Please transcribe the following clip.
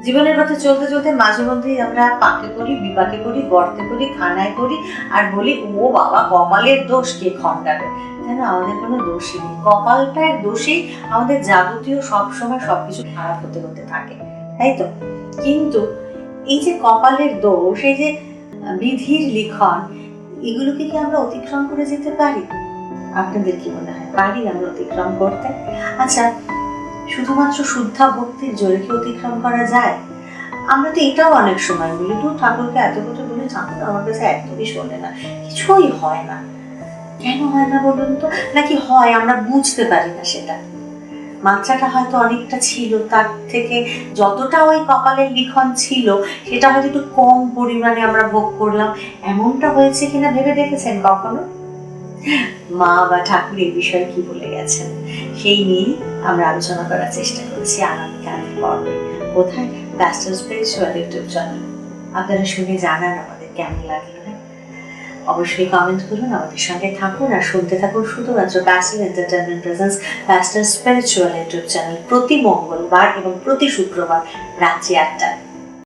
জীবনের পথে চলতে চলতে মাঝে মধ্যেই আমরা পাকে পড়ি, বিপাকে পড়ি, গর্তে পড়ি, খানায় পড়ি, আর বলি ও বাবা কপালের দোষ, কে খণ্ডাবে। তাই না? আমাদের কোনো দোষই নেই, কপালটার দোষেই আমাদের যাবতীয় সবসময় সবকিছু খারাপ হতে হতে থাকে, তাই তো? কিন্তু এই যে কপালের দোষ, এই যে বিধির লিখন, এগুলোকে কি আমরা অতিক্রম করে যেতে পারি? আপনাদের কি মনে হয়, পারি আমরা অতিক্রম করতে? আচ্ছা, শুধুমাত্র শুদ্ধা ভক্তির জোরে কি অতিক্রম করা যায়? আমরা তো এটাও অনেক সময় বলি, তো ঠাকুরকে এত কথা বলে ঠাকুর আমার কাছে একদমই শোনে না, কিছুই হয় না। কেন হয় না বলুন তো? নাকি হয় আমরা বুঝতে পারি না সেটা? মাত্রাটা হয়তো অনেকটা ছিল, তার থেকে যতটা ওই কপালের লিখন ছিল সেটা হয়তো একটু কম পরিমাণে আমরা ভোগ করলাম, এমনটা হয়েছে কিনা ভেবে দেখেছেন কখনো? মা বা ঠাকুর এই বিষয়ে কি বলে গেছেন সেই নিয়ে আমরা আলোচনা করার চেষ্টা করছি আগামীকালের পর্বে। কোথায়? প্যাস্টার স্পিরিচুয়াল ইউটিউব চ্যানেল। আপনারা শুনে জানান আমাদের কেমন লাগলো। অবশ্যই কমেন্ট করুন, আমাদের সঙ্গে থাকুন আর শুনতে থাকুন শুধুমাত্র প্যাস্টার entertainment presence প্যাস্টার spiritual YouTube channel, প্রতি মঙ্গলবার এবং প্রতি শুক্রবার রাত্রি 8টায়।